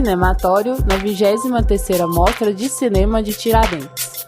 Cinematório na 23ª Mostra de Cinema de Tiradentes.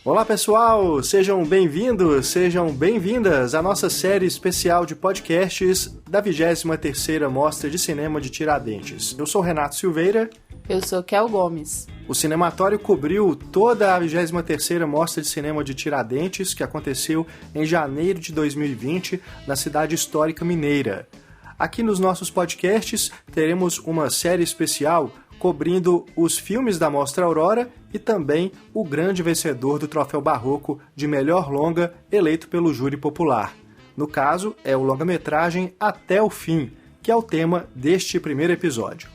Olá pessoal, sejam bem-vindos, sejam bem-vindas à nossa série especial de podcasts da 23ª Mostra de Cinema de Tiradentes. Eu sou Renato Silveira. Eu sou Kel Gomes. O Cinematório cobriu toda a 23ª Mostra de Cinema de Tiradentes, que aconteceu em janeiro de 2020, na cidade histórica mineira. Aqui nos nossos podcasts teremos uma série especial cobrindo os filmes da Mostra Aurora e também o grande vencedor do Troféu Barroco de melhor longa eleito pelo júri popular. No caso, é o longa-metragem Até o Fim, que é o tema deste primeiro episódio.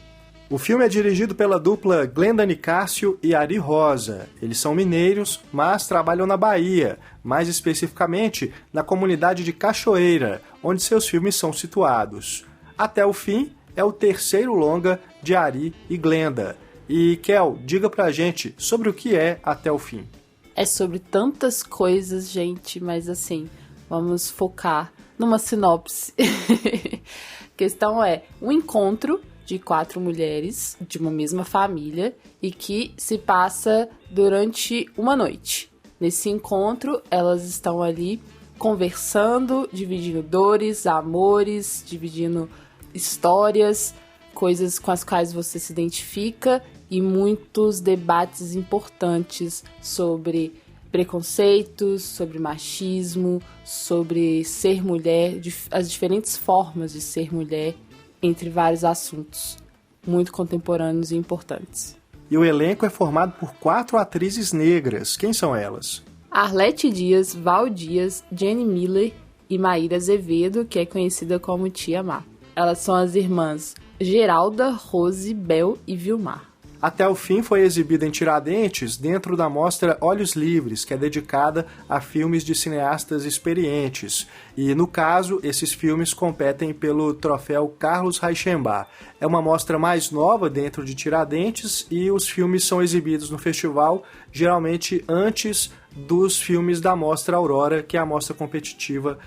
O filme é dirigido pela dupla Glenda Nicásio e Ari Rosa. Eles são mineiros, mas trabalham na Bahia, mais especificamente na comunidade de Cachoeira, onde seus filmes são situados. Até o Fim é o terceiro longa de Ari e Glenda. E, Kel, diga pra gente sobre o que é Até o Fim. É sobre tantas coisas, gente, mas assim, vamos focar numa sinopse. A questão é um encontro de 4 mulheres de uma mesma família e que se passa durante uma noite. Nesse encontro, elas estão ali conversando, dividindo dores, amores, dividindo histórias, coisas com as quais você se identifica e muitos debates importantes sobre preconceitos, sobre machismo, sobre ser mulher, as diferentes formas de ser mulher, entre vários assuntos muito contemporâneos e importantes. E o elenco é formado por 4 atrizes negras. Quem são elas? Arlete Dias, Val Dias, Jenny Miller e Maíra Azevedo, que é conhecida como Tia Má. Elas são as irmãs Geralda, Rose, Bel e Vilmar. Até o Fim foi exibida em Tiradentes dentro da mostra Olhos Livres, que é dedicada a filmes de cineastas experientes. E, no caso, esses filmes competem pelo troféu Carlos Reichenbach. É uma mostra mais nova dentro de Tiradentes e os filmes são exibidos no festival, geralmente antes dos filmes da Mostra Aurora, que é a mostra competitiva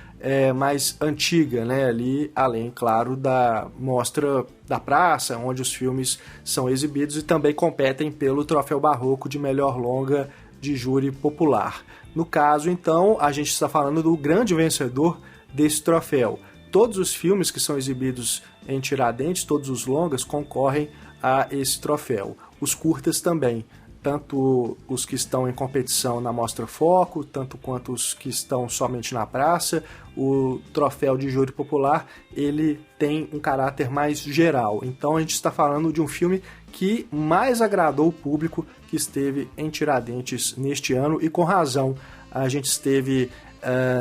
mais antiga, né? Ali, além, claro, da mostra da praça, onde os filmes são exibidos e também competem pelo Troféu Barroco de melhor longa de júri popular. No caso, então, a gente está falando do grande vencedor desse troféu. Todos os filmes que são exibidos em Tiradentes, todos os longas, concorrem a esse troféu. Os curtas também. Tanto os que estão em competição na Mostra Foco, tanto quanto os que estão somente na praça. O troféu de júri popular, ele tem um caráter mais geral. Então a gente está falando de um filme que mais agradou o público que esteve em Tiradentes neste ano, e com razão. A gente esteve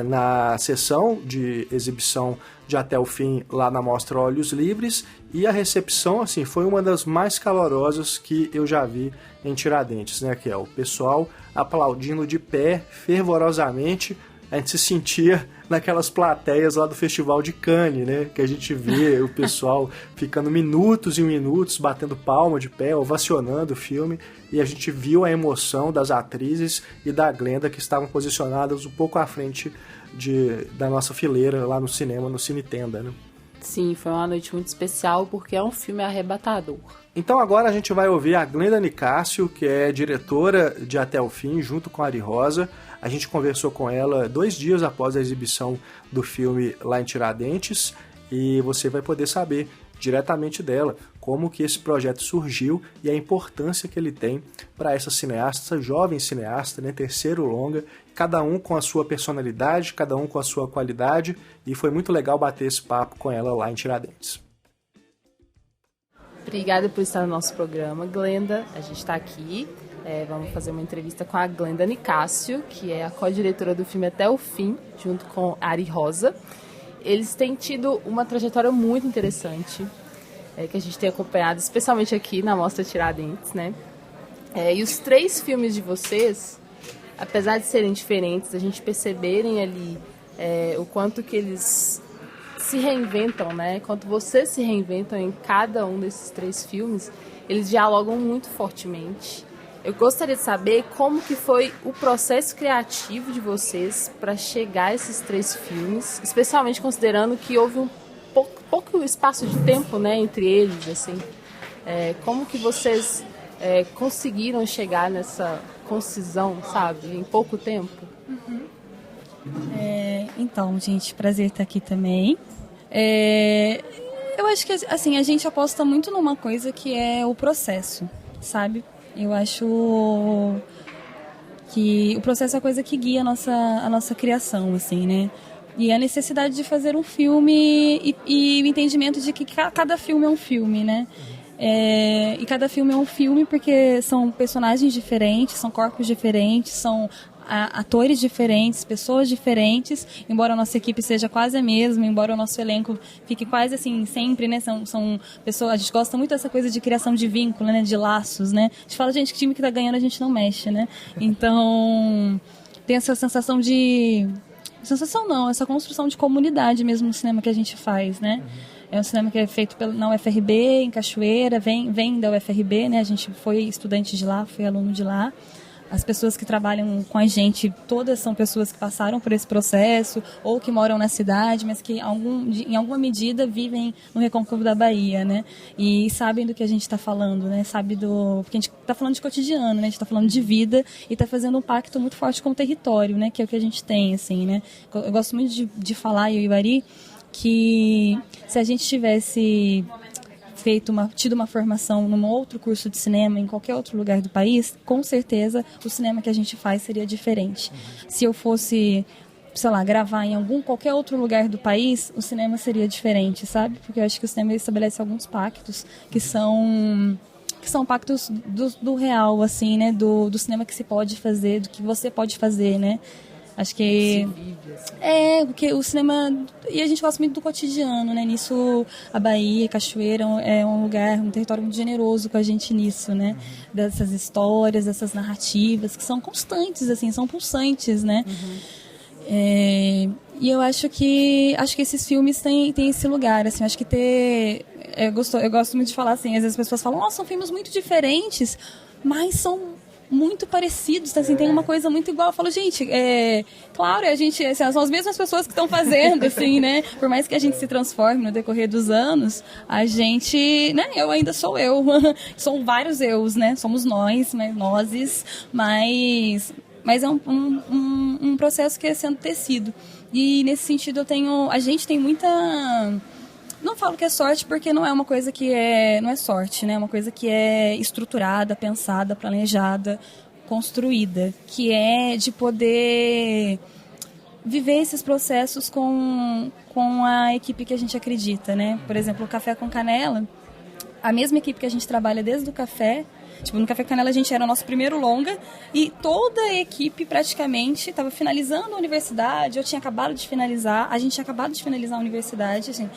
na sessão de exibição de Até o Fim lá na Mostra Olhos Livres, e a recepção assim, foi uma das mais calorosas que eu já vi em Tiradentes, né, que é o pessoal aplaudindo de pé fervorosamente. A gente se sentia naquelas plateias lá do Festival de Cannes, né, que a gente vê o pessoal ficando minutos e minutos batendo palma de pé, ovacionando o filme, e a gente viu a emoção das atrizes e da Glenda, que estavam posicionadas um pouco à frente da nossa fileira lá no cinema, no Cine Tenda, né? Sim, foi uma noite muito especial porque é um filme arrebatador. Então agora a gente vai ouvir a Glenda Nicásio, que é diretora de Até o Fim, junto com a Ari Rosa. A gente conversou com ela 2 dias após a exibição do filme lá em Tiradentes, e você vai poder saber diretamente dela como que esse projeto surgiu e a importância que ele tem para essa cineasta, essa jovem cineasta, né, terceiro longa, cada um com a sua personalidade, cada um com a sua qualidade, e foi muito legal bater esse papo com ela lá em Tiradentes. Obrigada por estar no nosso programa, Glenda. A gente está aqui, vamos fazer uma entrevista com a Glenda Nicásio, que é a co-diretora do filme Até o Fim, junto com a Ari Rosa. Eles têm tido uma trajetória muito interessante, que a gente tem acompanhado, especialmente aqui na Mostra Tiradentes, né? E os 3 filmes de vocês, apesar de serem diferentes, a gente perceberem ali o quanto que eles se reinventam, né? Quanto vocês se reinventam em cada um desses 3 filmes, eles dialogam muito fortemente Eu gostaria de saber como que foi o processo criativo de vocês para chegar a esses 3 filmes, especialmente considerando que houve um pouco espaço de tempo, né, entre eles, assim. Como que vocês conseguiram chegar nessa concisão, sabe, em pouco tempo? Uhum. Então, gente, prazer estar aqui também. Eu acho que assim, a gente aposta muito numa coisa que é o processo, sabe? Eu acho que o processo é a coisa que guia a nossa criação, assim, né? E a necessidade de fazer um filme e o entendimento de que cada filme é um filme, né? E cada filme é um filme porque são personagens diferentes, são corpos diferentes, são atores diferentes, pessoas diferentes, embora a nossa equipe seja quase a mesma, embora o nosso elenco fique quase assim sempre, né? São pessoas, a gente gosta muito dessa coisa de criação de vínculo, né? De laços, né? A gente fala, gente, que time que tá ganhando a gente não mexe, né? Então, tem essa sensação essa construção de comunidade mesmo no cinema que a gente faz, né? É um cinema que é feito na UFRB, em Cachoeira, vem da UFRB, né? A gente foi estudante de lá, foi aluno de lá. As pessoas que trabalham com a gente, todas são pessoas que passaram por esse processo ou que moram na cidade, mas que em alguma medida vivem no Recôncavo da Bahia, né? E sabem do que a gente está falando, né? Porque a gente está falando de cotidiano, né? A gente está falando de vida e está fazendo um pacto muito forte com o território, né? Que é o que a gente tem, assim, né? Eu gosto muito de falar, eu e o Ari, que se a gente tivesse tido uma formação num outro curso de cinema em qualquer outro lugar do país, com certeza o cinema que a gente faz seria diferente. Se eu fosse, sei lá, gravar em qualquer outro lugar do país, o cinema seria diferente, sabe? Porque eu acho que o cinema estabelece alguns pactos que são pactos do real, assim, né? Do cinema que se pode fazer, do que você pode fazer, né? Acho que porque o cinema, e a gente gosta muito do cotidiano, né? Nisso a Bahia, Cachoeira é um lugar, um território muito generoso com a gente nisso, né? Dessas histórias, dessas narrativas que são constantes, assim, são pulsantes, né? E eu acho que esses filmes têm esse lugar, assim, acho que eu gosto muito de falar assim, às vezes as pessoas falam, nossa, são filmes muito diferentes, mas são muito parecidos, assim, tem uma coisa muito igual. Eu falo, gente, claro, a gente, assim, são as mesmas pessoas que estão fazendo, assim, né? Por mais que a gente se transforme no decorrer dos anos, a gente, né? Eu ainda sou eu. São vários eus, né? Somos nós, né? Nozes, mas é um processo que é sendo tecido. E nesse sentido a gente tem muita... Não falo que é sorte porque não é uma coisa não é sorte, né? É uma coisa que é estruturada, pensada, planejada, construída, que é de poder viver esses processos com a equipe que a gente acredita, né? Por exemplo, o Café com Canela, a mesma equipe que a gente trabalha desde o café. Tipo, no Café Canela a gente era o nosso primeiro longa e toda a equipe praticamente estava finalizando a universidade, eu tinha acabado de finalizar, a gente tinha acabado de finalizar a universidade, assim,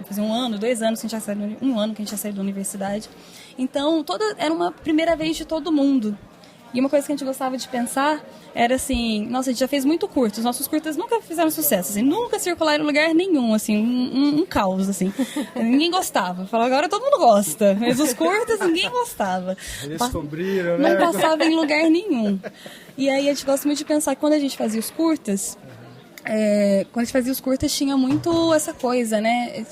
fazia 1 ano, 2 anos que a gente já saiu, 1 ano que a gente já saiu da universidade. Então, era uma primeira vez de todo mundo. E uma coisa que a gente gostava de pensar era assim, nossa, a gente já fez muito curto, os nossos curtas nunca fizeram sucesso, assim, nunca circularam em lugar nenhum, assim, um caos, assim. Ninguém gostava. Falava, agora todo mundo gosta, mas os curtas ninguém gostava. Eles descobriram, né? Não passava em lugar nenhum. E aí a gente gosta muito de pensar que quando a gente fazia os curtas, quando a gente fazia os curtas tinha muito essa coisa, né?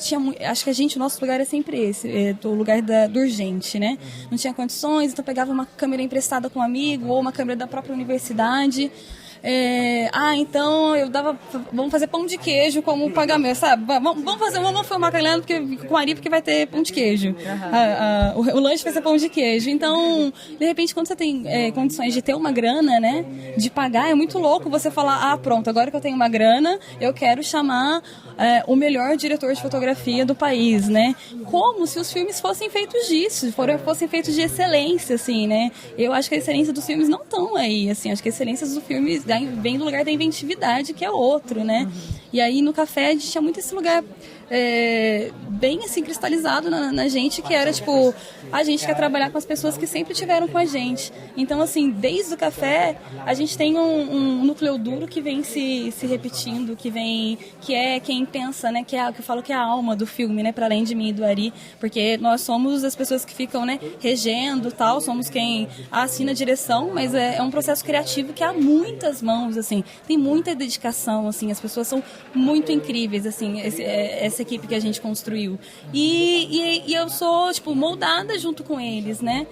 Acho que o nosso lugar é sempre esse, o lugar do urgente, né? Não tinha condições, então pegava uma câmera emprestada com um amigo ou uma câmera da própria universidade. Então vamos fazer pão de queijo como pagamento, sabe? Vamos filmar com o Ari porque vai ter pão de queijo. O lanche vai ser pão de queijo. Então, de repente, quando você tem condições de ter uma grana, né? De pagar, é muito louco você falar, pronto, agora que eu tenho uma grana, eu quero chamar o melhor diretor de fotografia do país, né? Como se os filmes fossem feitos disso, fossem feitos de excelência, assim, né? Eu acho que a excelência dos filmes não estão aí, assim, acho que a excelência dos filmes vem do lugar da inventividade, que é outro, né? E aí no café a gente tinha muito esse lugar bem assim cristalizado na gente, que era tipo, a gente quer trabalhar com as pessoas que sempre estiveram com a gente. Então assim, desde o café a gente tem um núcleo duro que vem se repetindo, que é quem pensa, né, que eu falo que é a alma do filme, né, para além de mim e do Ari, porque nós somos as pessoas que ficam, né, regendo, tal, somos quem assina a direção, mas é um processo criativo que há muitas mãos, assim, tem muita dedicação, assim, as pessoas são muito incríveis, assim, essa equipe que a gente construiu. E eu sou, tipo, moldada junto com eles, né?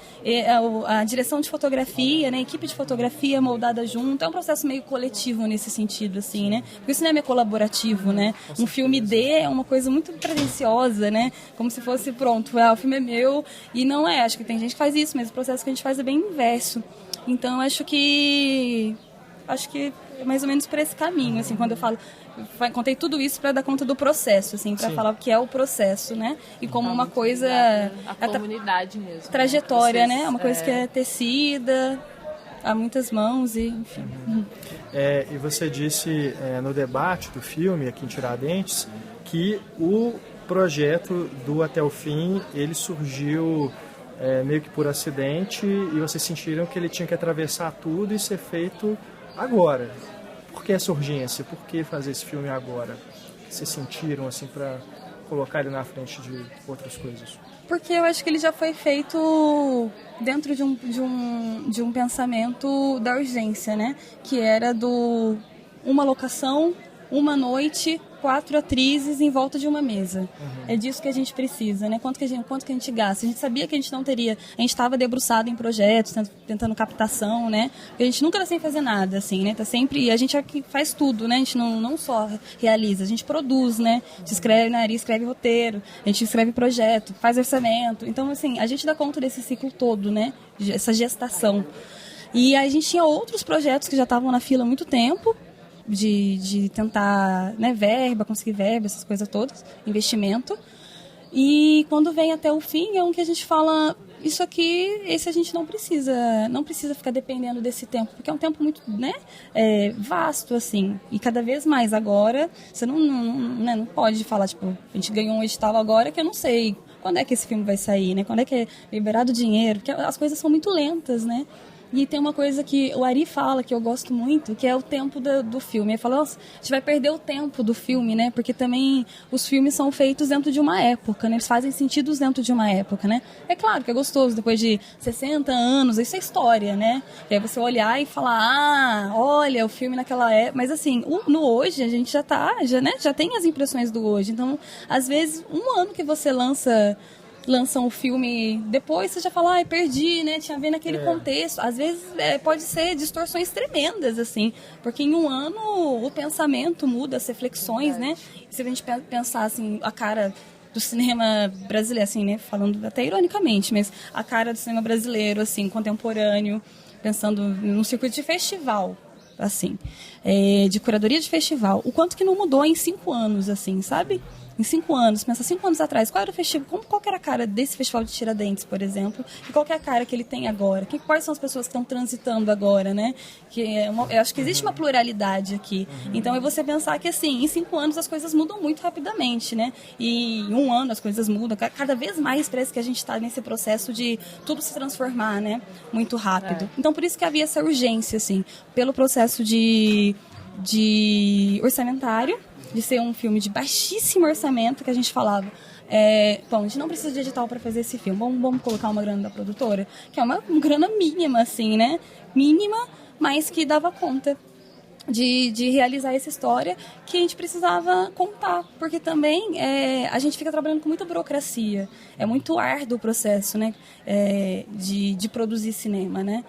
A direção de fotografia, né? A equipe de fotografia moldada junto. É um processo meio coletivo nesse sentido, assim, né? Porque o cinema é colaborativo, né? Um filme é uma coisa muito pretensiosa, né? Como se fosse, pronto, o filme é meu. E não é. Acho que tem gente que faz isso, mas o processo que a gente faz é bem inverso. Então, acho que é mais ou menos por esse caminho, assim, quando eu falo... Contei tudo isso para dar conta do processo, assim, para falar o que é o processo, né? E como uma coisa... A comunidade mesmo. Trajetória, né? É uma coisa que é tecida, há muitas mãos, e enfim. E você disse no debate do filme, aqui em Tiradentes, que o projeto do Até o Fim, ele surgiu meio que por acidente, e vocês sentiram que ele tinha que atravessar tudo e ser feito agora. Por que essa urgência? Por que fazer esse filme agora? O que vocês sentiram, assim, para colocar ele na frente de outras coisas? Porque eu acho que ele já foi feito dentro de um pensamento da urgência, né? Que era uma locação, uma noite, 4 atrizes em volta de uma mesa. Uhum. É disso que a gente precisa, né? Quanto que a gente gasta? A gente sabia que a gente não teria... A gente estava debruçado em projetos, tentando captação, né? Porque a gente nunca está sem fazer nada, assim, né? Tá sempre... E a gente aqui faz tudo, né? A gente não só realiza, a gente produz, né? A gente escreve roteiro, a gente escreve projeto, faz orçamento. Então, assim, a gente dá conta desse ciclo todo, né? Essa gestação. E a gente tinha outros projetos que já estavam na fila há muito tempo, de tentar, né, conseguir verba, essas coisas todas, investimento. E quando vem Até o Fim, é um que a gente fala, esse a gente não precisa ficar dependendo desse tempo, porque é um tempo muito, né, vasto, assim, e cada vez mais. Agora, você não pode falar, tipo, a gente ganhou um edital agora que eu não sei quando é que esse filme vai sair, né, quando é que é liberado o dinheiro, porque as coisas são muito lentas, né. E tem uma coisa que o Ari fala, que eu gosto muito, que é o tempo do filme. Ele fala, nossa, a gente vai perder o tempo do filme, né? Porque também os filmes são feitos dentro de uma época, né? Eles fazem sentido dentro de uma época, né? É claro que é gostoso, depois de 60 anos, isso é história, né? E aí você olhar e falar, olha, o filme naquela época... Mas assim, no hoje, a gente já tem as impressões do hoje. Então, às vezes, um ano que você lançam o filme, depois você já fala, perdi, né, tinha a ver naquele contexto. Às vezes pode ser distorções tremendas, assim, porque em um ano o pensamento muda, as reflexões, né, se a gente pensar, assim, a cara do cinema brasileiro, assim, né, falando até ironicamente, mas a cara do cinema brasileiro, assim, contemporâneo, pensando num circuito de festival, assim, de curadoria de festival, o quanto que não mudou em 5 anos, assim, sabe? Em 5 anos, pensa 5 anos atrás, qual era o festival, qual que era a cara desse festival de Tiradentes, por exemplo, e qual que é a cara que ele tem agora? Quais são as pessoas que estão transitando agora, né? Eu acho que existe uma pluralidade aqui. Então é você pensar que, assim, em 5 anos as coisas mudam muito rapidamente, né? E em 1 ano as coisas mudam. Cada vez mais parece que a gente está nesse processo de tudo se transformar, né? Muito rápido. Então por isso que havia essa urgência, assim, pelo processo de orçamentário, de ser um filme de baixíssimo orçamento, que a gente falava, bom, a gente não precisa de edital para fazer esse filme, vamos colocar uma grana da produtora, que é uma grana mínima, assim, né? Mínima, mas que dava conta de realizar essa história que a gente precisava contar, porque também a gente fica trabalhando com muita burocracia, é muito árduo o processo, né? De produzir cinema, né?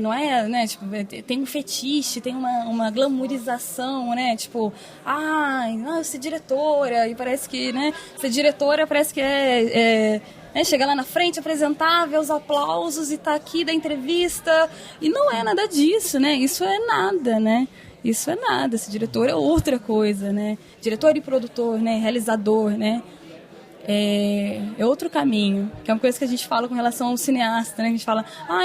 Não é, né, tipo, tem um fetiche, tem uma glamourização, né, tipo, ser diretora, e parece que, né, ser diretora parece que chegar lá na frente, apresentar, ver os aplausos e tá aqui da entrevista, e não é nada disso, né, isso é nada, né, isso é nada, ser diretor é outra coisa, né, diretor e produtor, né, realizador, né, é outro caminho, que é uma coisa que a gente fala com relação ao cineasta, né? A gente fala,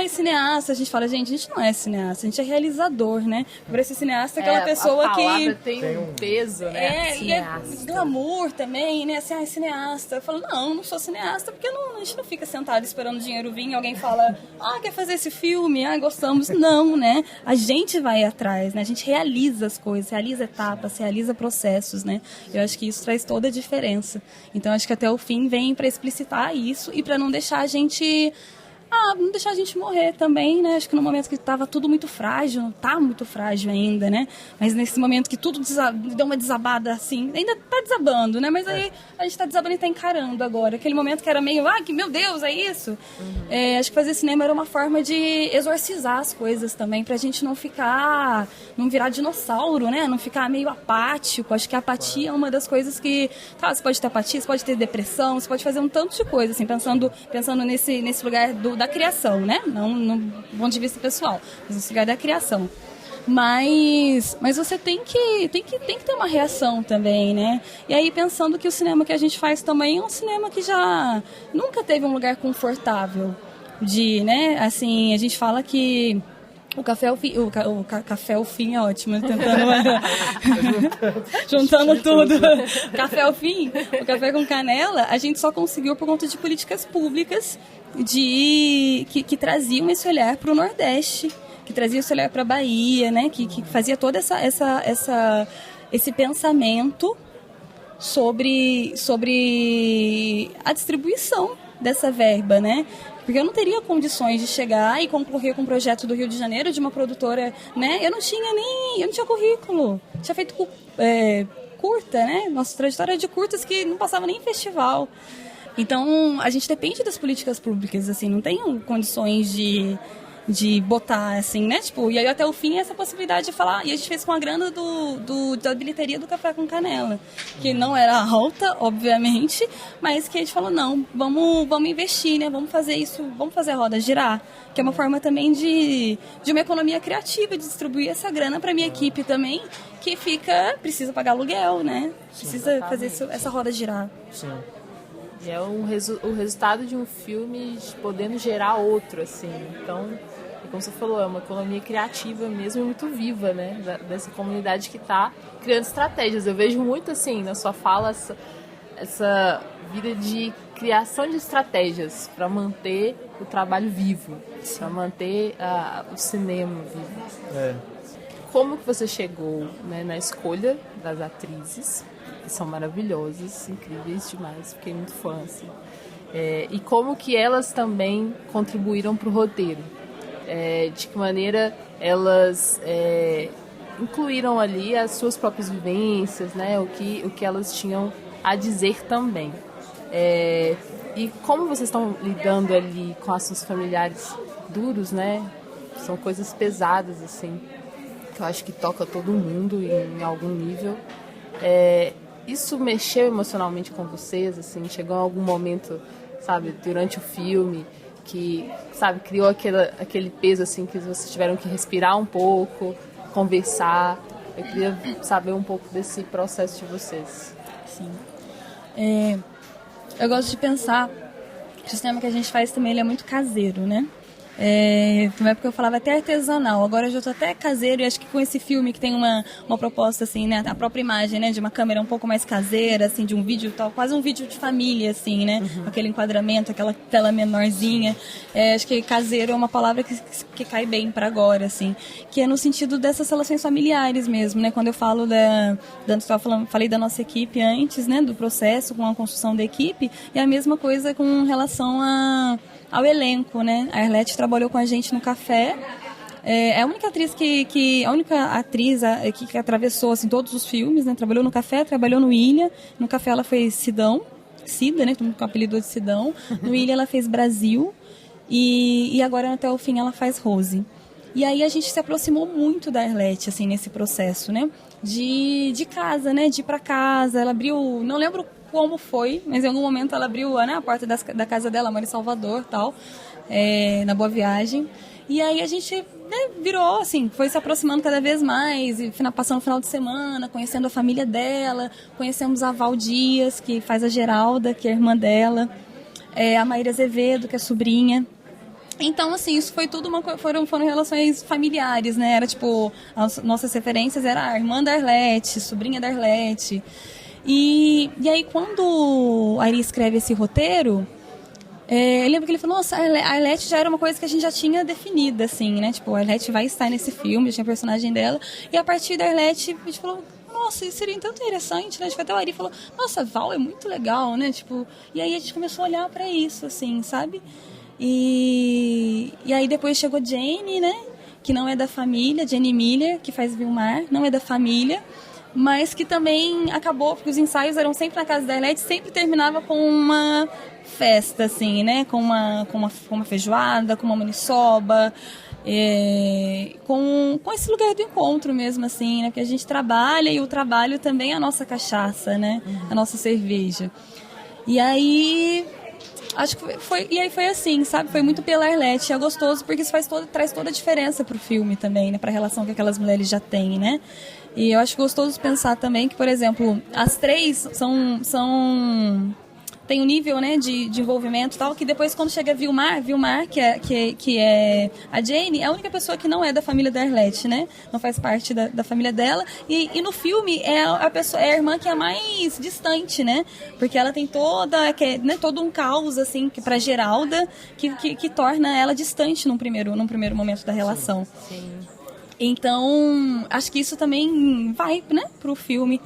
cineasta, a gente fala, gente, a gente não é cineasta, a gente é realizador, né? Para esse cineasta é aquela pessoa a que... tem um peso, né? E é glamour também, né? Assim, cineasta. Eu falo, não sou cineasta, porque a gente não fica sentado esperando o dinheiro vir e alguém fala, quer fazer esse filme? Gostamos. Não, né? A gente vai atrás, né? A gente realiza as coisas, realiza etapas, realiza processos, né? Eu acho que isso traz toda a diferença. Então, acho que até o fim vem para explicitar isso e para não deixar a gente morrer também, né? Acho que no momento que estava tudo muito frágil, tá muito frágil ainda, né? Mas nesse momento que tudo deu uma desabada assim, ainda tá desabando, né? Mas aí a gente tá desabando e tá encarando agora. Aquele momento que era meio, que meu Deus, é isso? Acho que fazer cinema era uma forma de exorcizar as coisas também, pra gente não virar dinossauro, né? Não ficar meio apático. Acho que a apatia é uma das coisas que, você pode ter apatia, você pode ter depressão, você pode fazer um tanto de coisa, assim, pensando nesse lugar da criação, né? Não no ponto de vista pessoal, mas nesse lugar da criação. Mas você tem que ter uma reação também, né? E aí pensando que o cinema que a gente faz também é um cinema que já nunca teve um lugar confortável né? Assim, a gente fala que o café ao fim, o café ao fim é ótimo, né? Tentando juntando tudo. Café ao fim, o café com canela, a gente só conseguiu por conta de políticas públicas que traziam esse olhar para o Nordeste, que trazia esse olhar para a Bahia, né? Que fazia todo esse pensamento sobre a distribuição dessa verba, né? Porque eu não teria condições de chegar e concorrer com um projeto do Rio de Janeiro de uma produtora, né? Eu não tinha currículo. Tinha feito curta, né? Nossa trajetória é de curtas que não passava nem em festival. Então, a gente depende das políticas públicas, assim, não tem condições de botar, assim, né? Tipo, e aí até o fim essa possibilidade de falar, e a gente fez com a grana da bilheteria do Café com Canela, que não era alta, obviamente, mas que a gente falou, não, vamos investir, né? Vamos fazer isso, vamos fazer a roda girar, que é uma forma também de uma economia criativa, de distribuir essa grana para minha equipe também, que precisa pagar aluguel, né? Precisa fazer essa roda girar. Sim. E é o resultado de um filme podendo gerar outro, assim. Então, como você falou, é uma economia criativa mesmo e muito viva, né? Dessa comunidade que está criando estratégias. Eu vejo muito, assim, na sua fala, essa vida de criação de estratégias para manter o trabalho vivo, para manter o cinema vivo. Como que você chegou, né, na escolha das atrizes, que são maravilhosas, incríveis demais, fiquei muito fã, assim. E como que elas também contribuíram para o roteiro? De que maneira elas incluíram ali as suas próprias vivências, né, o que elas tinham a dizer também. E como vocês estão lidando ali com assuntos familiares duros, né? São coisas pesadas, assim, que eu acho que toca todo mundo em algum nível. Isso mexeu emocionalmente com vocês, assim? Chegou algum momento, sabe, durante o filme, que, sabe, criou aquele peso, assim, que vocês tiveram que respirar um pouco, conversar? Eu queria saber um pouco desse processo de vocês. Sim. Eu gosto de pensar que o cinema que a gente faz também ele é muito caseiro, né? Na época eu falava até artesanal, agora eu já tô até caseiro, e acho que com esse filme que tem uma proposta assim, né, a própria imagem, né, de uma câmera um pouco mais caseira, assim, de um vídeo tal, quase um vídeo de família, assim, né, aquele enquadramento, aquela tela menorzinha, acho que caseiro é uma palavra que cai bem para agora, assim, que é no sentido dessas relações familiares mesmo, né, quando eu falo falei da nossa equipe antes, né, do processo com a construção da equipe, e a mesma coisa com relação ao elenco, né? A Arlete trabalhou com a gente no Café. É a única atriz que atravessou assim, todos os filmes, né? Trabalhou no Café, trabalhou no Ilha. No Café ela fez Cida, né? Todo mundo apelidou de Sidão. No Ilha ela fez Brasil. E agora até o fim ela faz Rose. E aí a gente se aproximou muito da Arlete, assim, nesse processo, né? De casa, né? De ir pra casa. Ela abriu, não lembro como foi, mas em algum momento ela abriu, né, a porta da casa dela, mora em Salvador, tal, na Boa Viagem. E aí a gente, né, virou, assim, foi se aproximando cada vez mais, e passando o final de semana, conhecendo a família dela, conhecemos a Val Dias, que faz a Geralda, que é a irmã dela, a Maíra Azevedo, que é sobrinha. Então, assim, isso foi tudo foram relações familiares, né? Era tipo, as nossas referências era a irmã da Arlete, sobrinha da Arlete. E aí, quando a Ari escreve esse roteiro, eu lembro que ele falou, nossa, a Arlete já era uma coisa que a gente já tinha definida, assim, né? Tipo, a Arlete vai estar nesse filme, já tinha a personagem dela. E a partir da Arlete, a gente falou, nossa, isso seria tão interessante, né? Até o Ari falou, nossa, Val é muito legal, né? Tipo, e aí a gente começou a olhar pra isso, assim, sabe? E aí depois chegou Jane, né? Que não é da família, Jane Miller, que faz Vilmar, não é da família, mas que também acabou, porque os ensaios eram sempre na casa da Arlete, sempre terminava com uma festa, assim, né? Com uma feijoada, com uma maniçoba, com esse lugar do encontro mesmo, assim, né? Porque a gente trabalha e o trabalho também é a nossa cachaça, né? A nossa cerveja. E aí... acho que foi assim, sabe? Foi muito pela Arlete. É gostoso porque isso traz toda a diferença pro filme também, né? Pra relação que aquelas mulheres já têm, né? E eu acho gostoso pensar também que, por exemplo, as três tem um nível, né, de envolvimento e tal, que depois quando chega Vilmar, que é a Jane, é a única pessoa que não é da família da Arlete, né? Não faz parte da família dela. E no filme é a irmã que é mais distante, né? Porque ela tem todo um caos, assim, pra Geralda, que torna ela distante num primeiro momento da relação. Sim. Então, acho que isso também vai, né, pro filme.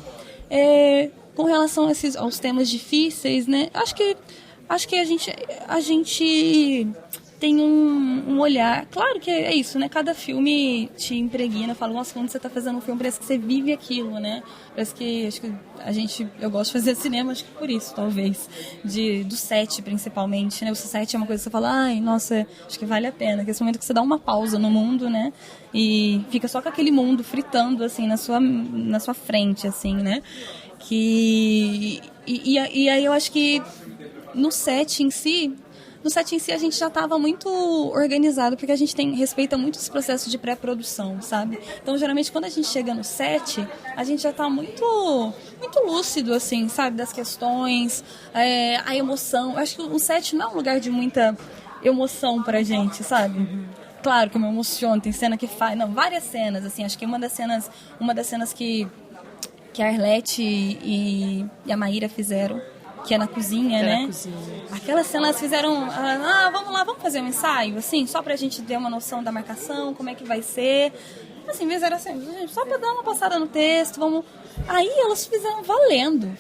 Com relação aos temas difíceis, né? Acho que a gente tem um olhar... Claro que é isso, né? Cada filme te impregna, fala, nossa, quando você tá fazendo um filme, parece que você vive aquilo, né? Parece que, acho que eu gosto de fazer cinema, acho que por isso, talvez. Do set, principalmente, né? O set é uma coisa que você fala, ai, nossa, acho que vale a pena. Que é esse momento que você dá uma pausa no mundo, né? E fica só com aquele mundo fritando, assim, na sua frente, assim, né? E aí eu acho que no set em si a gente já estava muito organizado, porque a gente respeita muito esse processo de pré-produção, sabe? Então, geralmente, quando a gente chega no set, a gente já está muito, muito lúcido, assim, sabe? Das questões, a emoção. Eu acho que o set não é um lugar de muita emoção pra gente, sabe? Claro que eu me emociono, tem cena que faz... Não, várias cenas, assim, acho que uma das cenas que a Arlete e a Maíra fizeram, que é na cozinha, né? Na cozinha. Aquela cena elas fizeram, vamos lá, vamos fazer um ensaio, assim, só pra gente ter uma noção da marcação, como é que vai ser. Assim, fizeram assim, só pra dar uma passada no texto, vamos... Aí elas fizeram valendo,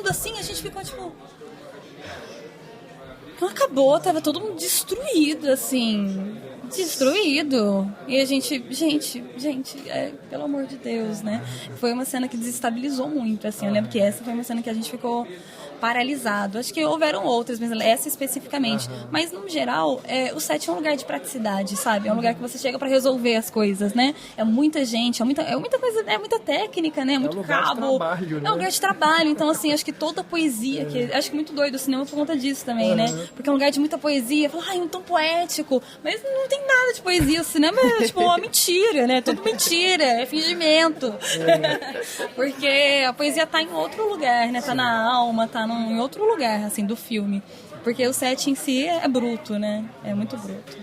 assim, a gente ficou tipo... Não acabou, tava todo mundo destruído, assim... Destruído. E a gente, pelo amor de Deus, né? Foi uma cena que desestabilizou muito, assim. Eu lembro que essa foi uma cena que a gente ficou paralisado. Acho que houveram outras, mas essa especificamente. Mas, no geral, o set é um lugar de praticidade, sabe? É um lugar que você chega pra resolver as coisas, né? É muita gente, é muita coisa, é muita técnica, né? É muito cabo. Trabalho, né? É um lugar de trabalho. Então, assim, acho que toda a poesia, acho que muito doido o cinema por conta disso também, né? Porque é um lugar de muita poesia. Fala, um tom poético. Mas não tem nada de poesia. O cinema é, tipo, uma mentira, né? Tudo mentira. É fingimento. Porque a poesia tá em outro lugar, né? Tá na alma, tá em outro lugar, assim, do filme. Porque o set em si é bruto, né? É muito bruto.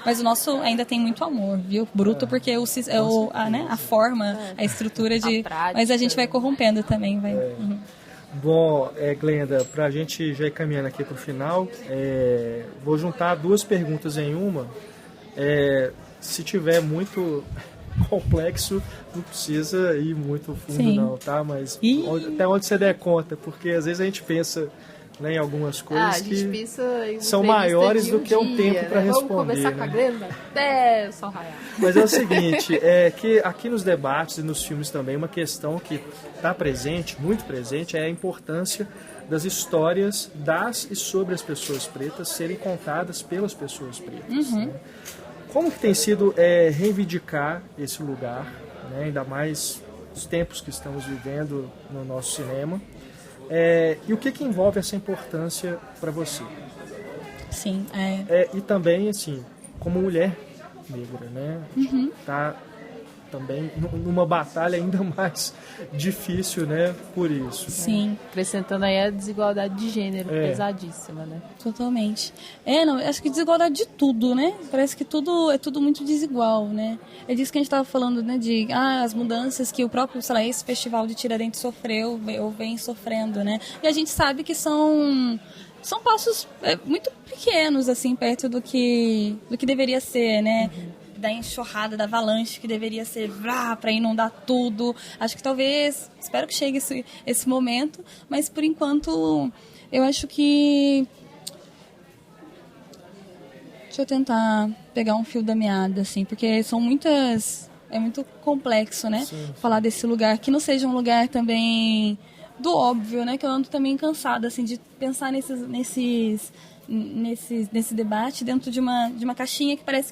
Mas o nosso ainda tem muito amor, viu? Bruto porque a forma, a estrutura de... Mas a gente vai corrompendo também, vai... Bom, Glenda, pra gente já ir caminhando aqui pro final, vou juntar duas perguntas em uma. Se tiver muito complexo, não precisa ir muito fundo. Sim. Não, tá? Mas até onde você der conta, porque às vezes a gente pensa, né, em algumas coisas que são maiores do que o tempo, né, para responder. Vamos conversar, né, com a Glenda até o sol raiar. Mas é o seguinte, que aqui nos debates e nos filmes também, uma questão que está presente, muito presente, é a importância das histórias das e sobre as pessoas pretas serem contadas pelas pessoas pretas. Né? Como que tem sido reivindicar esse lugar, né, ainda mais os tempos que estamos vivendo no nosso cinema, e o que envolve essa importância para você? Sim. E também, assim, como mulher, negra, né? Tá também numa batalha ainda mais difícil, né, por isso. Sim. Acrescentando aí a desigualdade de gênero, pesadíssima, né? Totalmente. Não, acho que desigualdade de tudo, né? Parece que tudo é tudo muito desigual, né? É disso que a gente estava falando, né? De as mudanças que o próprio, sei lá, esse festival de Tiradentes sofreu ou vem sofrendo, né? E a gente sabe que são passos muito pequenos, assim, perto do que deveria ser, né? Da enxurrada, da avalanche que deveria ser para inundar tudo. Acho que talvez, espero que chegue esse momento, mas por enquanto eu acho que... Deixa eu tentar pegar um fio da meada, assim, porque são muitas... É muito complexo, né? Sim. Falar desse lugar, que não seja um lugar também do óbvio, né? Que eu ando também cansada, assim, de pensar nesse debate dentro de uma caixinha que parece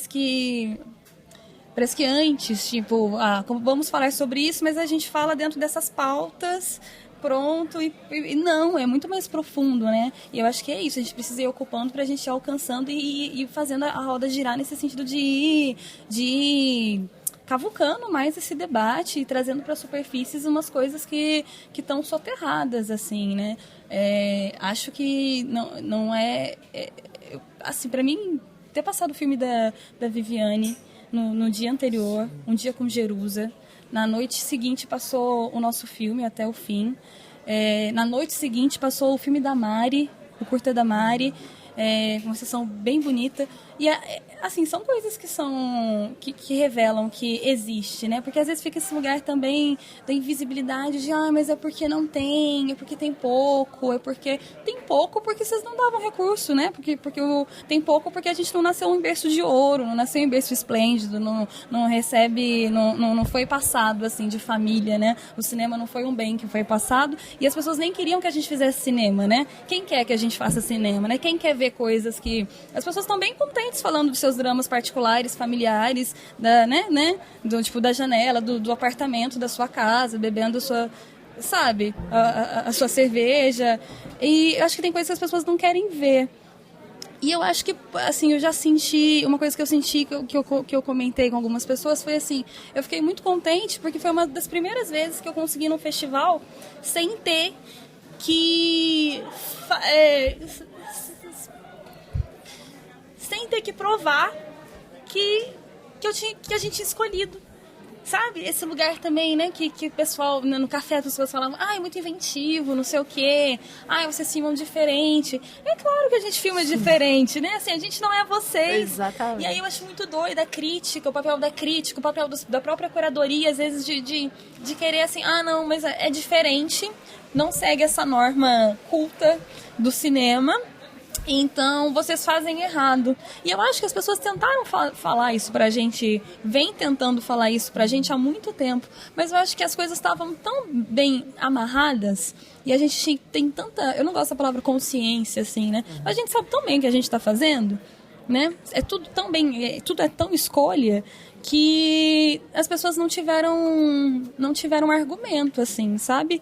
que antes, tipo, vamos falar sobre isso, mas a gente fala dentro dessas pautas, pronto, e não, é muito mais profundo, né? E eu acho que é isso, a gente precisa ir ocupando pra gente ir alcançando e fazendo a roda girar nesse sentido de ir cavucando mais esse debate e trazendo para superfícies umas coisas que estão soterradas, assim, né? Acho que não é assim, para mim, ter passado o filme da Viviane no dia anterior, Um Dia com Jerusa, na noite seguinte passou o nosso filme Até o Fim, na noite seguinte passou o filme da Mari, o curta da Mari, uma sessão bem bonita. E, assim, são coisas que revelam que existe, né? Porque às vezes fica esse lugar também da invisibilidade de, mas é porque não tem, é porque tem pouco, é porque... Tem pouco porque vocês não davam recurso, né? Tem pouco porque a gente não nasceu em berço de ouro, não nasceu em berço esplêndido, não recebe, não foi passado, assim, de família, né? O cinema não foi um bem que foi passado e as pessoas nem queriam que a gente fizesse cinema, né? Quem quer que a gente faça cinema, né? Quem quer ver coisas que... As pessoas estão bem contentes falando dos seus dramas particulares, familiares, da janela, do apartamento, da sua casa, bebendo a sua cerveja. E eu acho que tem coisas que as pessoas não querem ver. E eu acho que, assim, eu já senti... Uma coisa que eu senti, que eu comentei com algumas pessoas, foi assim... Eu fiquei muito contente, porque foi uma das primeiras vezes que eu consegui ir num festival sem ter que... sem ter que provar que a gente tinha escolhido, sabe? Esse lugar também, né? Que o pessoal, no café, as pessoas falavam, é muito inventivo, não sei o quê. Vocês filmam diferente. É claro que a gente filma diferente, né? Assim, a gente não é vocês. Exatamente. E aí eu acho muito doida a crítica, o papel da crítica, o papel da própria curadoria, às vezes de querer assim, não, mas é diferente, não segue essa norma culta do cinema. Então, vocês fazem errado. E eu acho que as pessoas tentaram falar isso pra gente, vem tentando falar isso pra gente há muito tempo, mas eu acho que as coisas estavam tão bem amarradas e a gente tem tanta... Eu não gosto da palavra consciência, assim, né? Mas a gente sabe tão bem o que a gente tá fazendo, né? É tudo tão bem... Tudo é tão escolha que as pessoas não tiveram argumento, assim, sabe?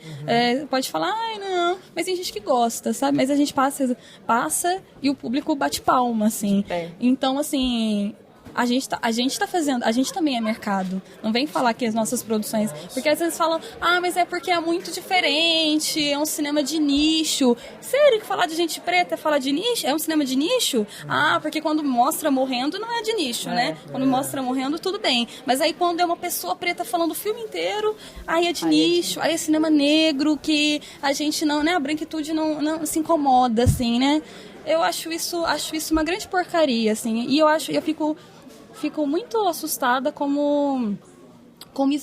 Pode falar, não, mas tem gente que gosta, sabe? Mas a gente passa e o público bate palma, assim. Então, assim... A gente tá fazendo, a gente também é mercado. Não vem falar que as nossas produções... Porque às vezes falam, mas é porque é muito diferente, é um cinema de nicho. Sério que falar de gente preta é falar de nicho? É um cinema de nicho? Porque quando mostra morrendo não é de nicho, né? Quando mostra morrendo, tudo bem. Mas aí quando é uma pessoa preta falando o filme inteiro, aí é de nicho, aí é cinema negro, que a gente não, né? A branquitude não se incomoda, assim, né? Eu acho isso uma grande porcaria, assim. E eu fico muito assustada como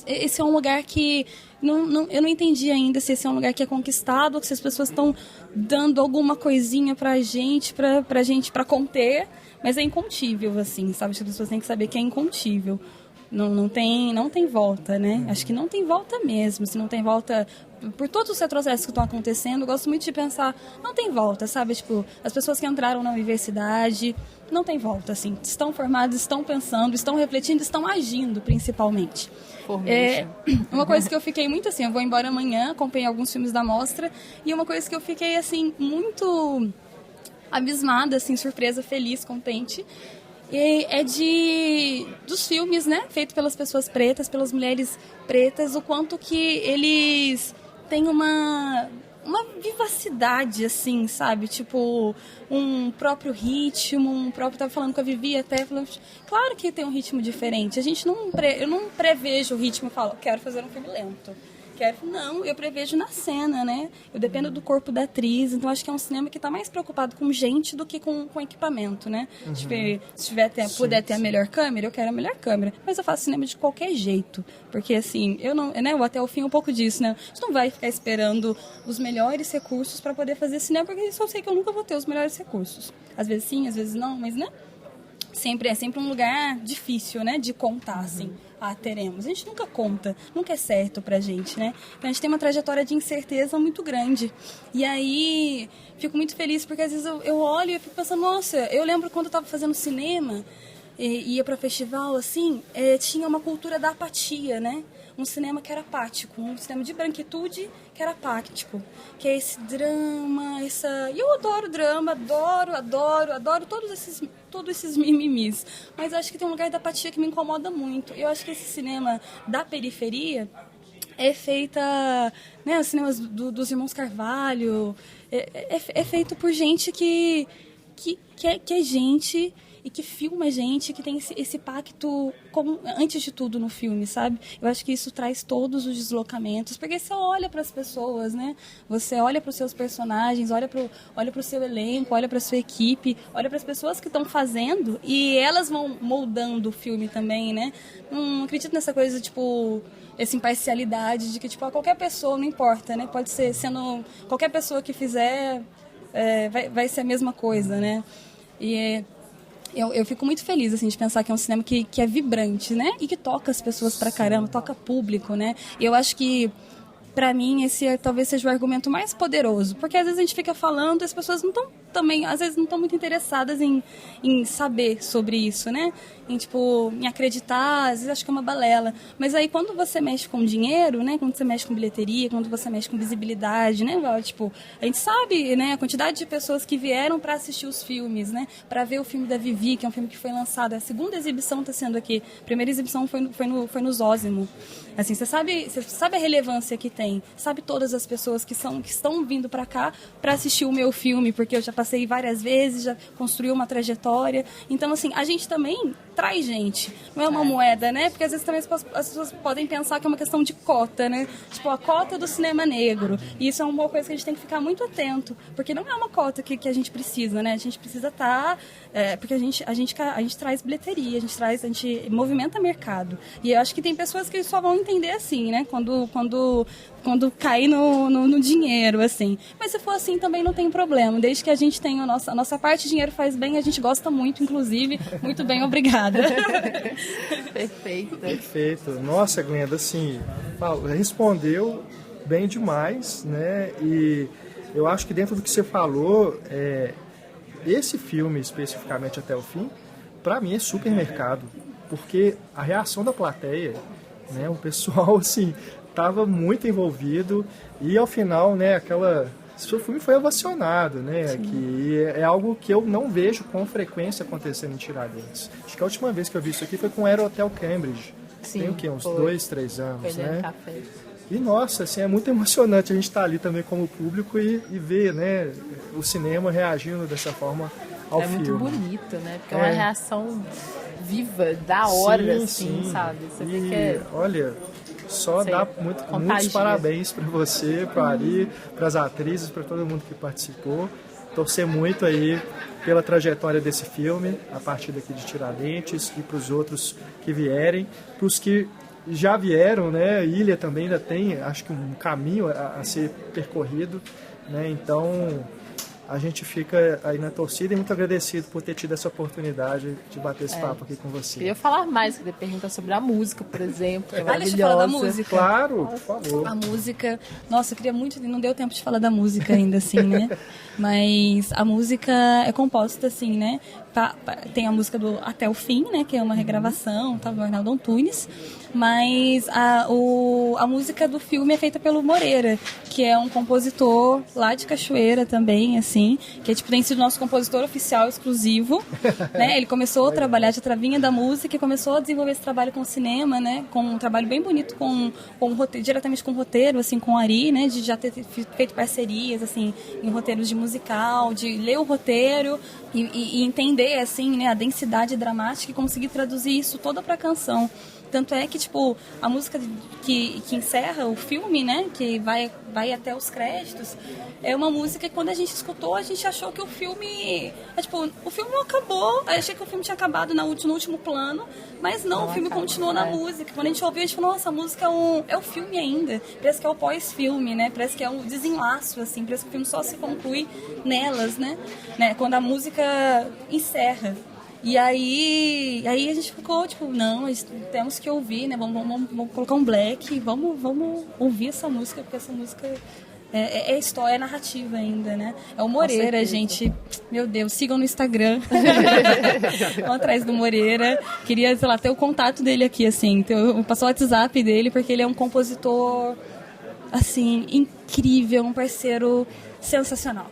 esse é um lugar que eu não entendi ainda se esse é um lugar que é conquistado ou se as pessoas estão dando alguma coisinha pra gente pra conter, mas é incontível, assim, sabe? As pessoas têm que saber que é incontível. Não tem volta, né? Acho que não tem volta mesmo. Se não tem volta... Por todos os retrocessos que estão acontecendo, eu gosto muito de pensar, não tem volta, sabe? Tipo, as pessoas que entraram na universidade, não tem volta, assim. Estão formadas, estão pensando, estão refletindo, estão agindo, principalmente. Uma coisa que eu fiquei muito assim, eu vou embora amanhã, acompanhei alguns filmes da mostra, e uma coisa que eu fiquei, assim, muito abismada, assim, surpresa, feliz, contente, E é dos filmes, né? Feito pelas pessoas pretas, pelas mulheres pretas, o quanto que eles têm uma vivacidade, assim, sabe? Tipo, um próprio ritmo, tava falando com a Vivi até, falando, claro que tem um ritmo diferente. Eu não prevejo o ritmo e falo, quero fazer um filme lento. Não, eu prevejo na cena, né? Eu dependo do corpo da atriz, então acho que é um cinema que está mais preocupado com gente do que com equipamento, né? Se puder ter a melhor câmera, eu quero a melhor câmera. Mas eu faço cinema de qualquer jeito, porque assim, eu não, né? Até o fim um pouco disso, né? A gente não vai ficar esperando os melhores recursos para poder fazer cinema, porque eu sei que eu nunca vou ter os melhores recursos. Às vezes sim, às vezes não, mas, né? É sempre um lugar difícil, né? De contar, assim. Teremos. A gente nunca conta, nunca é certo pra gente, né? Então a gente tem uma trajetória de incerteza muito grande. E aí, fico muito feliz porque às vezes eu olho e fico pensando, nossa, eu lembro quando eu tava fazendo cinema, ia pra festival, assim, tinha uma cultura da apatia, né? Um cinema que era apático, um cinema de branquitude que era apático, que é esse drama, E eu adoro drama, adoro todos esses mimimis, mas eu acho que tem um lugar da apatia que me incomoda muito. Eu acho que esse cinema da periferia é feita, né, os cinemas dos irmãos Carvalho, é feito por gente que é gente e que filma gente, que tem esse pacto antes de tudo no filme, sabe? Eu acho que isso traz todos os deslocamentos, porque você olha para as pessoas, né? Você olha para os seus personagens, olha para o seu elenco, olha para a sua equipe, olha para as pessoas que estão fazendo e elas vão moldando o filme também, né? Não acredito nessa coisa, tipo, essa imparcialidade de que, tipo, qualquer pessoa, não importa, né? Pode ser sendo qualquer pessoa que fizer, vai ser a mesma coisa, né? E eu fico muito feliz, assim, de pensar que é um cinema que é vibrante, né? E que toca as pessoas pra caramba, toca público, né? E eu acho que, pra mim, esse talvez seja o argumento mais poderoso. Porque às vezes a gente fica falando e as pessoas não estão também, às vezes não estão muito interessadas em saber sobre isso, né? Em acreditar, às vezes acho que é uma balela. Mas aí quando você mexe com dinheiro, né? Quando você mexe com bilheteria, quando você mexe com visibilidade, né? Tipo, a gente sabe, né? A quantidade de pessoas que vieram para assistir os filmes, né? Para ver o filme da Vivi, que é um filme que foi lançado. A segunda exibição está sendo aqui. A primeira exibição foi no Zósimo. Assim, você sabe a relevância que tem. Sabe todas as pessoas que estão vindo para cá para assistir o meu filme, porque eu já passei várias vezes, já construí uma trajetória. Então, assim, a gente também traz gente. Não é uma moeda, né? Porque às vezes também as pessoas podem pensar que é uma questão de cota, né? Tipo, a cota do cinema negro. E isso é uma coisa que a gente tem que ficar muito atento, porque não é uma cota que a gente precisa, né? A gente precisa estar... porque a gente traz bilheteria, a gente movimenta mercado. E eu acho que tem pessoas que só vão entender assim, né? Quando cair no dinheiro, assim. Mas se for assim, também não tem problema. Desde que a gente tenha a nossa parte, dinheiro faz bem, a gente gosta muito, inclusive. Muito bem, obrigada. Perfeito. Nossa, Glenda, assim, respondeu bem demais, né? E eu acho que dentro do que você falou, esse filme, especificamente Até o Fim, pra mim é supermercado. Porque a reação da plateia, né? O pessoal, assim, estava muito envolvido e ao final, né, o filme foi ovacionado, né? Sim. Que é algo que eu não vejo com frequência acontecendo em Tiradentes. Acho que a última vez que eu vi isso aqui foi com o Aerohotel Cambridge. Sim, tem o quê? Uns 2, 3 anos, foi, né? Café. E nossa, assim, é muito emocionante a gente estar ali também como público e ver, né, o cinema reagindo dessa forma ao filme. É muito bonito, né? Porque é uma reação viva, da hora, assim, sim. Sabe? Você fica... Olha, só dá muitos parabéns para você, para Ari, para as atrizes, para todo mundo que participou. Torcer muito aí pela trajetória desse filme, a partir daqui de Tiradentes e para os outros que vierem, para os que já vieram, né? A Ilha também ainda tem, acho que um caminho a ser percorrido, né? Então a gente fica aí na torcida e muito agradecido por ter tido essa oportunidade de bater esse papo aqui com você. Eu ia falar mais, queria perguntar sobre a música, por exemplo, que é maravilhosa. Deixa eu falar da música. Claro, por favor. A música, nossa, eu queria muito, não deu tempo de falar da música ainda, assim, né? Mas a música é composta, assim, né? tem a música do Até o Fim, né, que é uma regravação, tá, do Arnaldo Antunes, mas a música do filme é feita pelo Moreira, que é um compositor lá de Cachoeira também, assim, que tem sido nosso compositor oficial exclusivo, né? Ele começou a trabalhar, já vinha da música e começou a desenvolver esse trabalho com o cinema, né? Com um trabalho bem bonito com roteiro, diretamente com o roteiro, assim, com o Ari, né? De já ter feito parcerias, assim, em roteiros de musical, de ler o roteiro e entender, assim, né, a densidade dramática e conseguir traduzir isso toda pra canção. Tanto é que, a música que encerra o filme, né, que vai até os créditos, é uma música que quando a gente escutou, a gente achou que o filme... o filme não acabou, eu achei que o filme tinha acabado no último plano, mas não, o filme continuou na música. Quando a gente ouviu, a gente falou, nossa, a música é o filme ainda, parece que é o pós-filme, né, parece que é um desenlaço, assim, parece que o filme só se conclui nelas, né, quando a música encerra. E aí a gente ficou, não, temos que ouvir, né? Vamos colocar um black, vamos ouvir essa música, porque essa música é história, é narrativa ainda, né? É o Moreira, gente. Meu Deus, sigam no Instagram. Vão atrás do Moreira. Queria, ter o contato dele aqui, assim. Então, eu passou o WhatsApp dele, porque ele é um compositor, assim, incrível, um parceiro sensacional.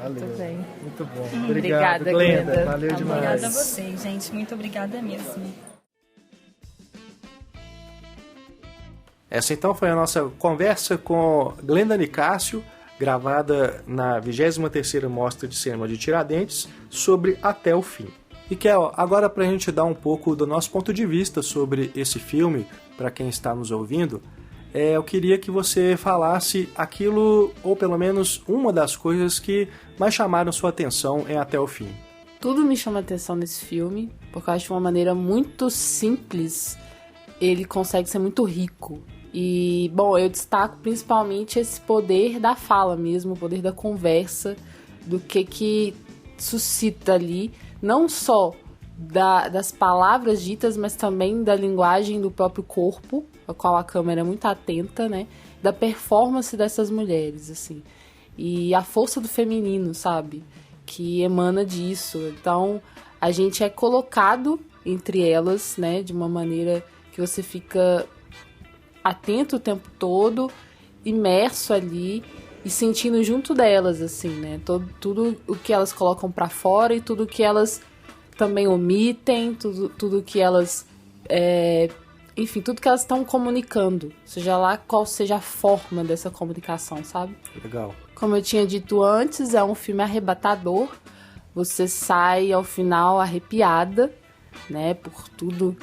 Valeu. Muito bem. Muito bom. Obrigada, Glenda. Valeu demais. Obrigada a vocês, gente. Muito obrigada mesmo. Essa então foi a nossa conversa com Glenda Nicásio, gravada na 23ª Mostra de Cinema de Tiradentes, sobre Até o Fim. E Kel, agora para a gente dar um pouco do nosso ponto de vista sobre esse filme, para quem está nos ouvindo, eu queria que você falasse aquilo, ou pelo menos uma das coisas que mais chamaram sua atenção em Até o Fim. Tudo me chama atenção nesse filme, porque eu acho de uma maneira muito simples, ele consegue ser muito rico. E, bom, eu destaco principalmente esse poder da fala mesmo, o poder da conversa, do que suscita ali, não só das palavras ditas, mas também da linguagem do próprio corpo, a qual a câmera é muito atenta, né? Da performance dessas mulheres, assim. E a força do feminino, sabe? Que emana disso. Então, a gente é colocado entre elas, né? De uma maneira que você fica atento o tempo todo, imerso ali e sentindo junto delas, assim, né? Tudo o que elas colocam pra fora e tudo que elas também omitem, tudo que elas... enfim, tudo que elas estão comunicando, seja lá qual seja a forma dessa comunicação, sabe? Legal. Como eu tinha dito antes, é um filme arrebatador. Você sai ao final arrepiada, né? Por tudo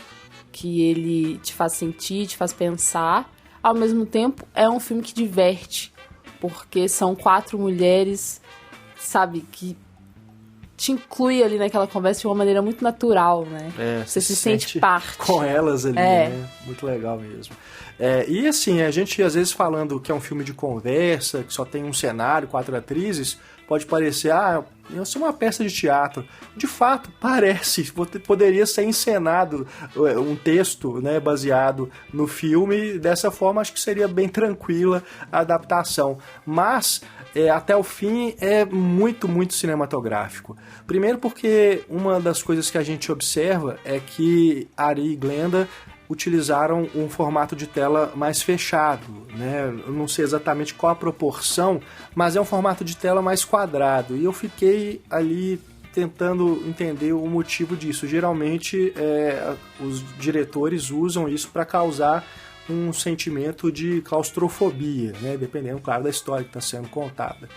que ele te faz sentir, te faz pensar. Ao mesmo tempo, é um filme que diverte, porque são 4 mulheres, sabe, que te inclui ali naquela conversa de uma maneira muito natural, né? Você se sente parte. Com elas ali, né? Muito legal mesmo. E assim, a gente às vezes falando que é um filme de conversa, que só tem um cenário, 4 atrizes, pode parecer, isso é uma peça de teatro. De fato, parece. Poderia ser encenado um texto, né, baseado no filme. Dessa forma, acho que seria bem tranquila a adaptação. Mas... Até o Fim é muito, muito cinematográfico. Primeiro porque uma das coisas que a gente observa é que Ari e Glenda utilizaram um formato de tela mais fechado, né? Eu não sei exatamente qual a proporção, mas é um formato de tela mais quadrado. E eu fiquei ali tentando entender o motivo disso. Geralmente, os diretores usam isso para causar um sentimento de claustrofobia, né? Dependendo, claro, da história que está sendo contada.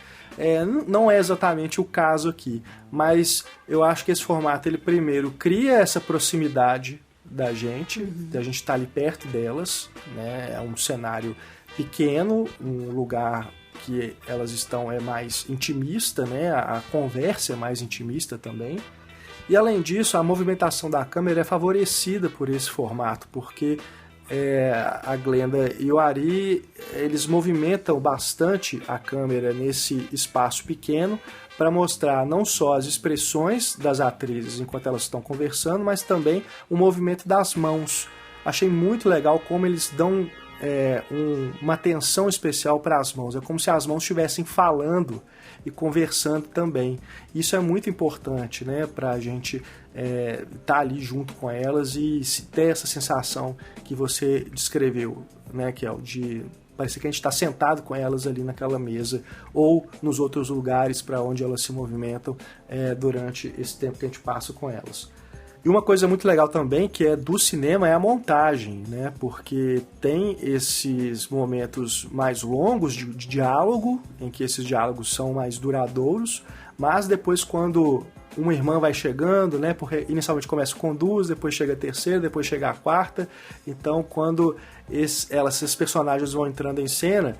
Não é exatamente o caso aqui, mas eu acho que esse formato, ele primeiro cria essa proximidade da gente estar ali perto delas, né? É um cenário pequeno, um lugar que elas estão mais intimista, né? A conversa é mais intimista também. E além disso, a movimentação da câmera é favorecida por esse formato, porque a Glenda e o Ari, eles movimentam bastante a câmera nesse espaço pequeno para mostrar não só as expressões das atrizes enquanto elas estão conversando, mas também o movimento das mãos. Achei muito legal como eles dão uma atenção especial para as mãos. É como se as mãos estivessem falando e conversando também. Isso é muito importante, né, para a gente estar ali junto com elas e ter essa sensação que você descreveu, né, Kel, de parecer que a gente está sentado com elas ali naquela mesa ou nos outros lugares para onde elas se movimentam durante esse tempo que a gente passa com elas. E uma coisa muito legal também que é do cinema é a montagem, né? Porque tem esses momentos mais longos de diálogo, em que esses diálogos são mais duradouros, mas depois quando uma irmã vai chegando, né? Porque inicialmente começa com duas, depois chega a terceira, depois chega a quarta. Então, quando esses personagens vão entrando em cena,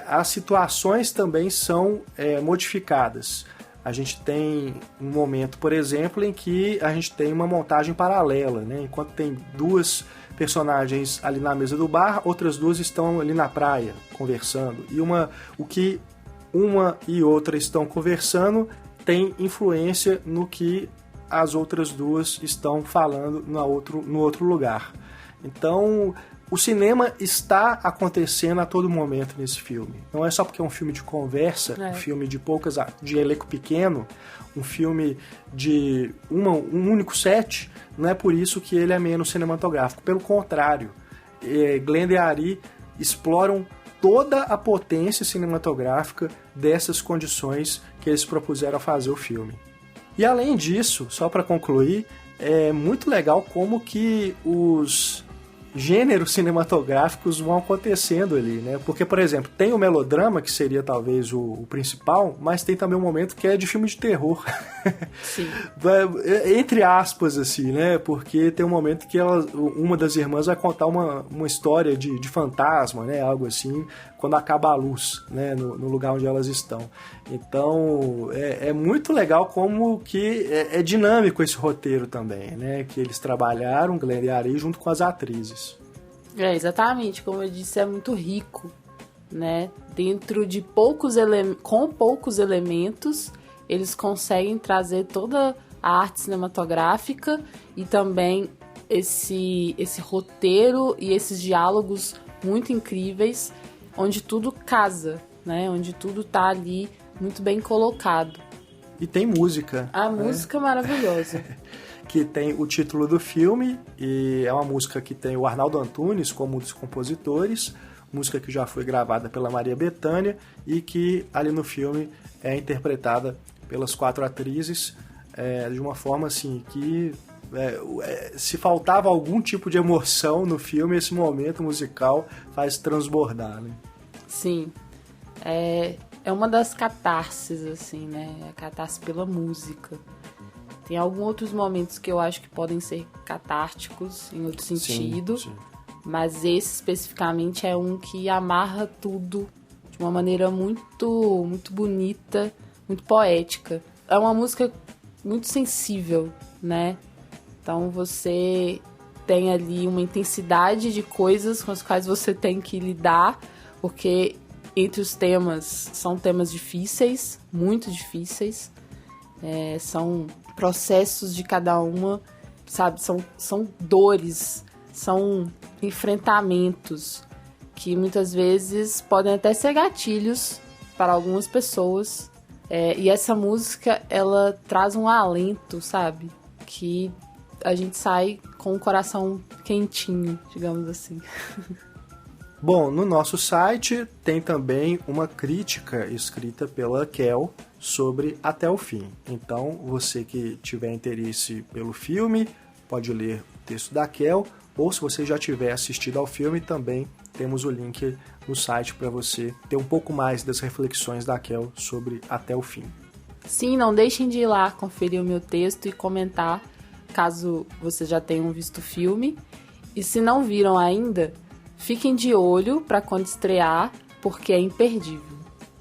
as situações também são modificadas. A gente tem um momento, por exemplo, em que a gente tem uma montagem paralela, né? Enquanto tem duas personagens ali na mesa do bar, outras duas estão ali na praia, conversando. E o que uma e outra estão conversando tem influência no que as outras duas estão falando no outro lugar. Então, o cinema está acontecendo a todo momento nesse filme. Não é só porque é um filme de conversa, um filme de elenco pequeno, um filme de um único set, não é por isso que ele é menos cinematográfico. Pelo contrário, Glenda e Ari exploram toda a potência cinematográfica dessas condições que eles propuseram a fazer o filme. E além disso, só para concluir, é muito legal como que os gêneros cinematográficos vão acontecendo ali, né? Porque, por exemplo, tem o melodrama, que seria talvez o principal, mas tem também um momento que é de filme de terror. Sim. Entre aspas, assim, né? Porque tem um momento que uma das irmãs vai contar uma história de fantasma, né? Algo assim, quando acaba a luz, né? No lugar onde elas estão. Então, é muito legal como que é dinâmico esse roteiro também, né? Que eles trabalharam, Glenda e Ari, junto com as atrizes. Exatamente, como eu disse, é muito rico, né? Dentro de com poucos elementos, eles conseguem trazer toda a arte cinematográfica e também esse roteiro e esses diálogos muito incríveis, onde tudo casa, né? Onde tudo tá ali muito bem colocado. E tem música. A música maravilhosa. Que tem o título do filme, e é uma música que tem o Arnaldo Antunes como um dos compositores, música que já foi gravada pela Maria Bethânia e que ali no filme é interpretada pelas 4 atrizes de uma forma assim que se faltava algum tipo de emoção no filme, esse momento musical faz transbordar, né? Sim, é uma das catarses, assim, né? A catarse pela música. Tem alguns outros momentos que eu acho que podem ser catárticos, em outro sentido. Sim. Mas esse especificamente é um que amarra tudo de uma maneira muito, muito bonita, muito poética. É uma música muito sensível, né? Então você tem ali uma intensidade de coisas com as quais você tem que lidar, porque entre os temas, são temas difíceis, muito difíceis. São processos de cada uma, sabe? São dores, são enfrentamentos que muitas vezes podem até ser gatilhos para algumas pessoas. E essa música, ela traz um alento, sabe? Que a gente sai com o coração quentinho, digamos assim. Bom, no nosso site tem também uma crítica escrita pela Kel sobre Até o Fim. Então, você que tiver interesse pelo filme, pode ler o texto da Kel, ou se você já tiver assistido ao filme, também temos o link no site para você ter um pouco mais das reflexões da Kel sobre Até o Fim. Sim, não deixem de ir lá conferir o meu texto e comentar, caso vocês já tenham visto o filme. E se não viram ainda, fiquem de olho para quando estrear, porque é imperdível.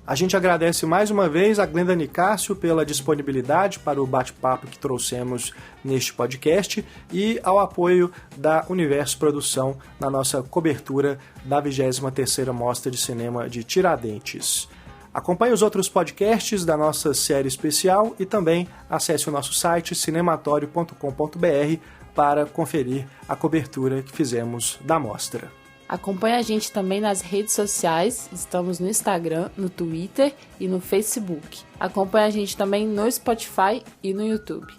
A gente agradece mais uma vez a Glenda Nicásio pela disponibilidade para o bate-papo que trouxemos neste podcast e ao apoio da Universo Produção na nossa cobertura da 23ª Mostra de Cinema de Tiradentes. Acompanhe os outros podcasts da nossa série especial e também acesse o nosso site cinematório.com.br para conferir a cobertura que fizemos da mostra. Acompanhe a gente também nas redes sociais, estamos no Instagram, no Twitter e no Facebook. Acompanhe a gente também no Spotify e no YouTube.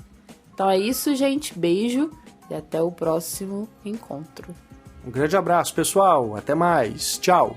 Então é isso, gente. Beijo e até o próximo encontro. Um grande abraço, pessoal. Até mais. Tchau.